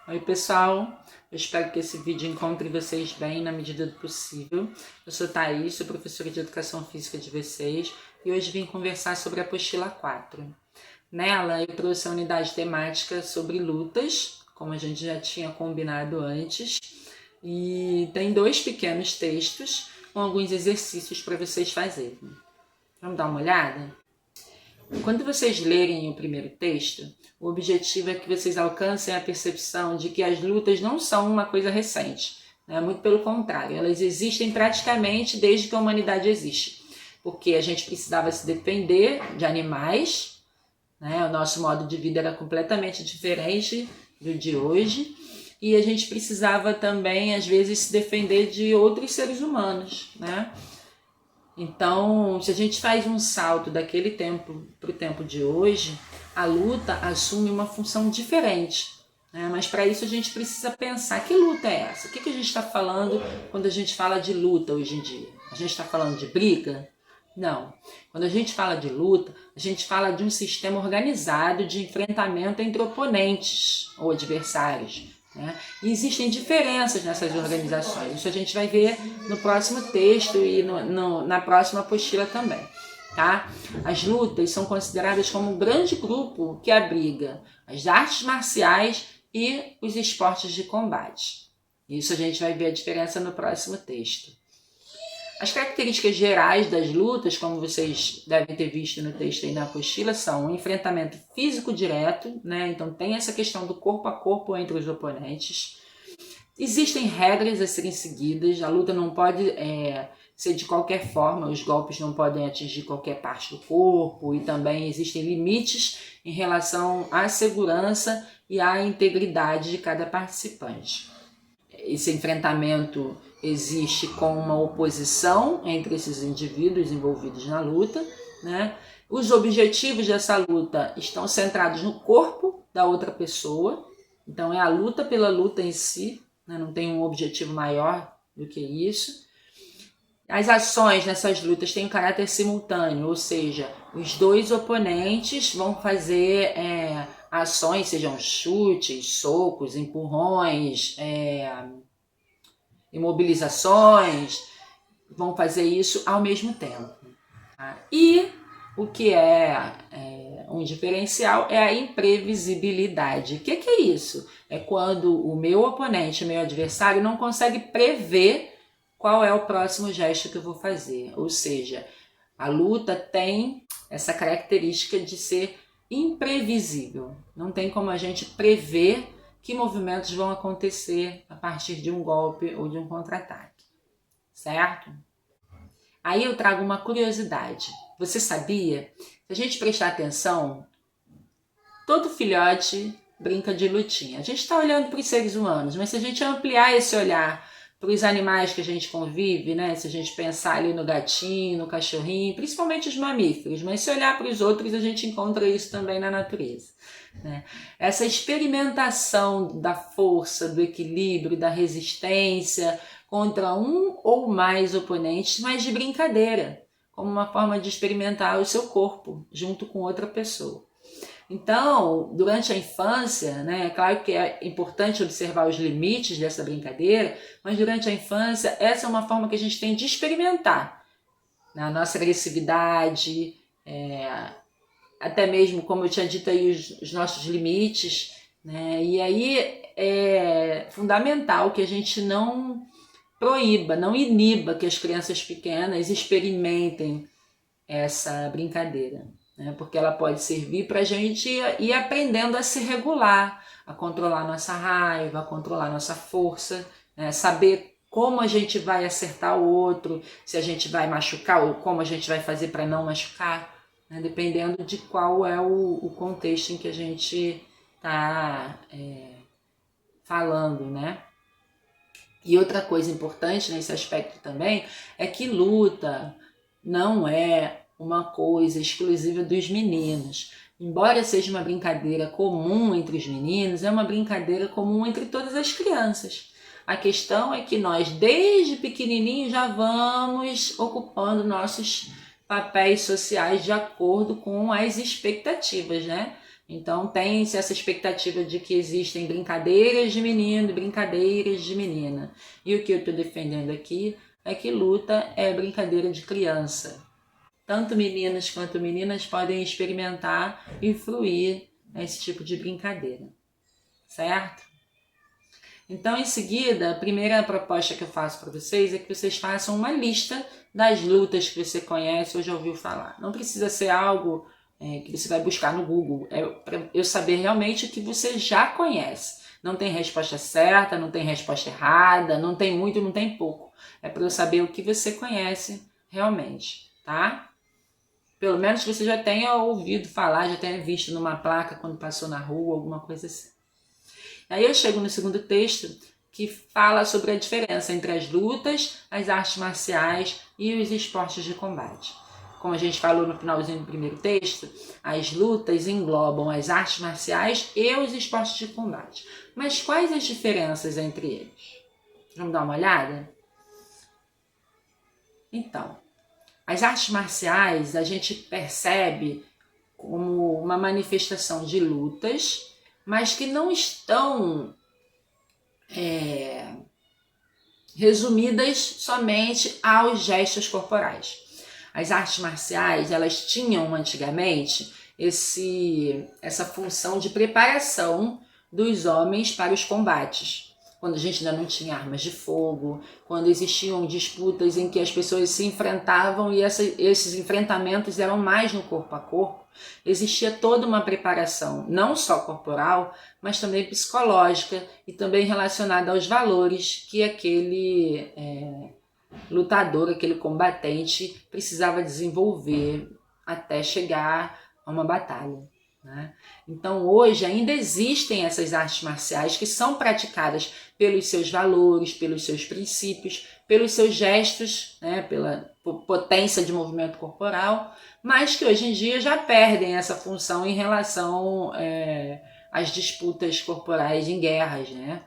Oi pessoal, eu espero que esse vídeo encontre vocês bem na medida do possível. Eu sou Thaís, sou professora de Educação Física de vocês e hoje vim conversar sobre a apostila 4. Nela eu trouxe a unidade temática sobre lutas, como a gente já tinha combinado antes, e tem 2 pequenos textos com alguns exercícios para vocês fazerem. Vamos dar uma olhada? Quando vocês lerem o primeiro texto, o objetivo é que vocês alcancem a percepção de que as lutas não são uma coisa recente, né? Muito pelo contrário, elas existem praticamente desde que a humanidade existe, porque a gente precisava se defender de animais, né? O nosso modo de vida era completamente diferente do de hoje, e a gente precisava também, às vezes, se defender de outros seres humanos, né? Então, se a gente faz um salto daquele tempo para o tempo de hoje, a luta assume uma função diferente, né? Mas para isso a gente precisa pensar, que luta é essa? O que a gente está falando quando a gente fala de luta hoje em dia? A gente está falando de briga? Não. Quando a gente fala de luta, a gente fala de um sistema organizado de enfrentamento entre oponentes ou adversários, né? E existem diferenças nessas organizações. Isso a gente vai ver no próximo texto e na próxima apostila também. Tá? As lutas são consideradas como um grande grupo que abriga as artes marciais e os esportes de combate. Isso a gente vai ver a diferença no próximo texto. As características gerais das lutas, como vocês devem ter visto no texto aí na apostila, são um enfrentamento físico direto, né? Então tem essa questão do corpo a corpo entre os oponentes. Existem regras a serem seguidas, a luta não pode ser de qualquer forma, os golpes não podem atingir qualquer parte do corpo, e também existem limites em relação à segurança e à integridade de cada participante. Esse enfrentamento existe com uma oposição entre esses indivíduos envolvidos na luta, né? Os objetivos dessa luta estão centrados no corpo da outra pessoa, então é a luta pela luta em si, né? Não tem um objetivo maior do que isso. As ações nessas lutas têm um caráter simultâneo, ou seja, os dois oponentes vão fazer ações, sejam chutes, socos, empurrões, imobilizações, vão fazer isso ao mesmo tempo. Tá? E o que é um diferencial é a imprevisibilidade. O que é isso? É quando o meu oponente, o meu adversário, não consegue prever qual é o próximo gesto que eu vou fazer. Ou seja, a luta tem essa característica de ser imprevisível. Não tem como a gente prever que movimentos vão acontecer a partir de um golpe ou de um contra-ataque, certo? Aí eu trago uma curiosidade. Você sabia? Se a gente prestar atenção, todo filhote brinca de lutinha. A gente está olhando para os seres humanos, mas se a gente ampliar esse olhar para os animais que a gente convive, né? Se a gente pensar ali no gatinho, no cachorrinho, principalmente os mamíferos, mas se olhar para os outros, a gente encontra isso também na natureza, né? Essa experimentação da força, do equilíbrio, da resistência contra um ou mais oponentes, mas de brincadeira, como uma forma de experimentar o seu corpo junto com outra pessoa. Então, durante a infância, né, é claro que é importante observar os limites dessa brincadeira, mas durante a infância, essa é uma forma que a gente tem de experimentar, né, a nossa agressividade, até mesmo, como eu tinha dito aí, os nossos limites, né, e aí é fundamental que a gente não proíba, não iniba que as crianças pequenas experimentem essa brincadeira, né? Porque ela pode servir para a gente ir aprendendo a se regular, a controlar nossa raiva, a controlar nossa força, né? Saber como a gente vai acertar o outro, se a gente vai machucar ou como a gente vai fazer para não machucar, né? Dependendo de qual é o contexto em que a gente está falando, né? E outra coisa importante nesse aspecto também é que luta não é uma coisa exclusiva dos meninos. Embora seja uma brincadeira comum entre os meninos, é uma brincadeira comum entre todas as crianças. A questão é que nós, desde pequenininho, já vamos ocupando nossos papéis sociais de acordo com as expectativas, né? Então tem-se essa expectativa de que existem brincadeiras de menino e brincadeiras de menina. E o que eu estou defendendo aqui é que luta é brincadeira de criança. Tanto meninos quanto meninas podem experimentar e fruir nesse tipo de brincadeira, certo? Então, em seguida, a primeira proposta que eu faço para vocês é que vocês façam uma lista das lutas que você conhece ou já ouviu falar. Não precisa ser algo que você vai buscar no Google, é para eu saber realmente o que você já conhece. Não tem resposta certa, não tem resposta errada, não tem muito, não tem pouco. É para eu saber o que você conhece realmente, tá? Pelo menos você já tenha ouvido falar, já tenha visto numa placa quando passou na rua, alguma coisa assim. Aí eu chego no segundo texto que fala sobre a diferença entre as lutas, as artes marciais e os esportes de combate. Como a gente falou no finalzinho do primeiro texto, as lutas englobam as artes marciais e os esportes de combate. Mas quais as diferenças entre eles? Vamos dar uma olhada? Então, as artes marciais a gente percebe como uma manifestação de lutas, mas que não estão resumidas somente aos gestos corporais. As artes marciais, elas tinham antigamente essa função de preparação dos homens para os combates. Quando a gente ainda não tinha armas de fogo, quando existiam disputas em que as pessoas se enfrentavam e esses enfrentamentos eram mais no corpo a corpo, existia toda uma preparação, não só corporal, mas também psicológica e também relacionada aos valores que aquele lutador, aquele combatente precisava desenvolver até chegar a uma batalha, né? Então hoje ainda existem essas artes marciais que são praticadas pelos seus valores, pelos seus princípios, pelos seus gestos, né, pela potência de movimento corporal, mas que hoje em dia já perdem essa função em relação às disputas corporais em guerras, né?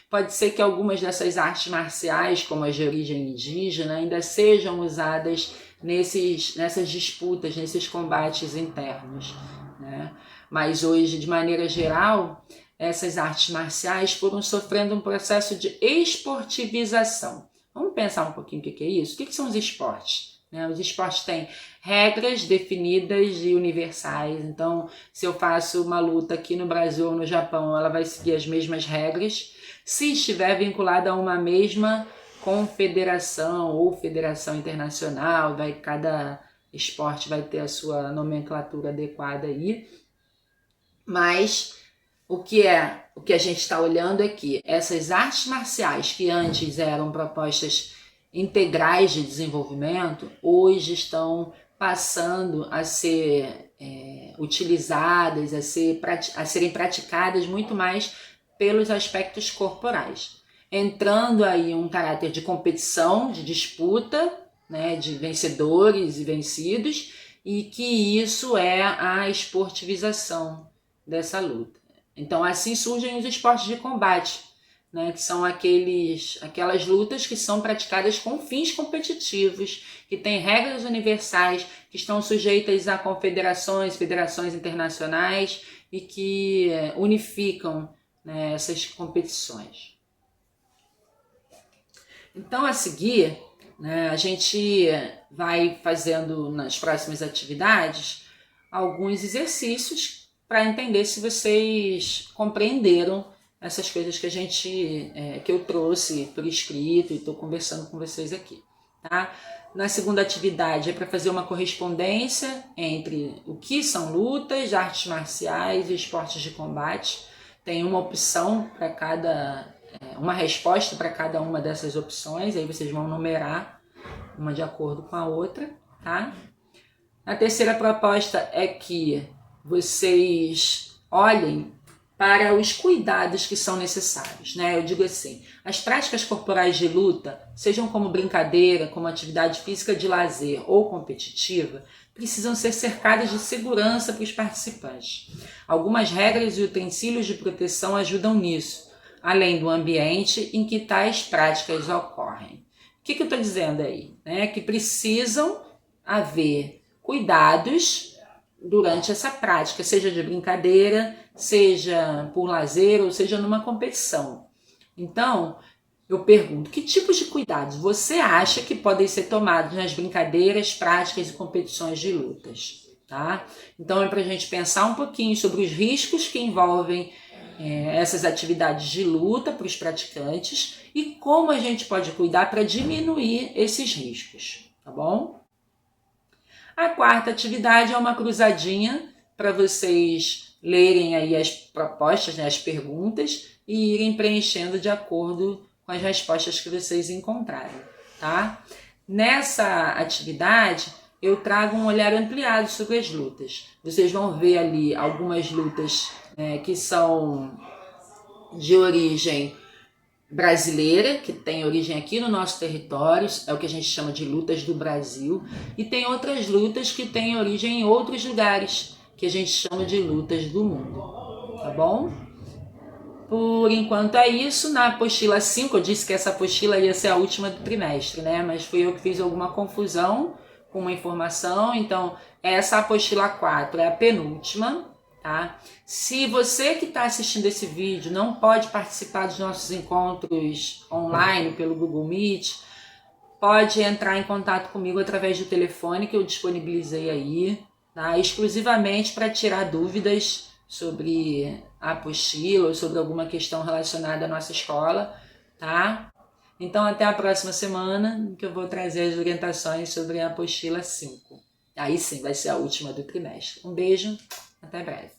Pode ser que algumas dessas artes marciais, como as de origem indígena, ainda sejam usadas nessas disputas, nesses combates internos, né? Mas hoje, de maneira geral, essas artes marciais foram sofrendo um processo de esportivização. Vamos pensar um pouquinho o que é isso? O que são os esportes? Os esportes têm regras definidas e universais. Então, se eu faço uma luta aqui no Brasil ou no Japão, ela vai seguir as mesmas regras. Se estiver vinculada a uma mesma confederação ou federação internacional, cada esporte vai ter a sua nomenclatura adequada aí. Mas o que a gente está olhando é que essas artes marciais que antes eram propostas integrais de desenvolvimento, hoje estão passando a ser utilizadas, a serem praticadas muito mais pelos aspectos corporais, entrando aí um caráter de competição, de disputa, né, de vencedores e vencidos, e que isso é a esportivização dessa luta. Então assim surgem os esportes de combate, né, que são aquelas lutas que são praticadas com fins competitivos, que têm regras universais, que estão sujeitas a confederações, federações internacionais e que unificam, né, essas competições. Então, a seguir, né, a gente vai fazendo nas próximas atividades alguns exercícios para entender se vocês compreenderam essas coisas que que eu trouxe por escrito e estou conversando com vocês aqui, tá? Na segunda atividade é para fazer uma correspondência entre o que são lutas, artes marciais e esportes de combate. Tem uma opção para uma resposta para cada uma dessas opções, aí vocês vão numerar uma de acordo com a outra, tá? A terceira proposta é que vocês olhem para os cuidados que são necessários, né? Eu digo assim, as práticas corporais de luta, sejam como brincadeira, como atividade física de lazer ou competitiva, precisam ser cercadas de segurança para os participantes. Algumas regras e utensílios de proteção ajudam nisso, além do ambiente em que tais práticas ocorrem. O que eu estou dizendo aí? Que precisam haver cuidados durante essa prática, seja de brincadeira, seja por lazer ou seja numa competição. Então, eu pergunto, que tipos de cuidados você acha que podem ser tomados nas brincadeiras, práticas e competições de lutas? Tá? Então é para a gente pensar um pouquinho sobre os riscos que envolvem essas atividades de luta para os praticantes e como a gente pode cuidar para diminuir esses riscos, tá bom? A quarta atividade é uma cruzadinha para vocês lerem aí as propostas, né, as perguntas e irem preenchendo de acordo com as respostas que vocês encontrarem, tá? Nessa atividade, eu trago um olhar ampliado sobre as lutas. Vocês vão ver ali algumas lutas que são de origem brasileira, que tem origem aqui no nosso território, é o que a gente chama de lutas do Brasil, e tem outras lutas que têm origem em outros lugares, que a gente chama de lutas do mundo, tá bom? Por enquanto é isso. Na apostila 5, eu disse que essa apostila ia ser a última do trimestre, né? Mas fui eu que fiz alguma confusão com uma informação, então essa apostila 4 é a penúltima, tá? Se você que está assistindo esse vídeo não pode participar dos nossos encontros online pelo Google Meet, pode entrar em contato comigo através do telefone que eu disponibilizei aí, tá? Exclusivamente para tirar dúvidas sobre a apostila ou sobre alguma questão relacionada à nossa escola, tá? Então até a próxima semana que eu vou trazer as orientações sobre a apostila 5. Aí sim vai ser a última do trimestre. Um beijo, até breve.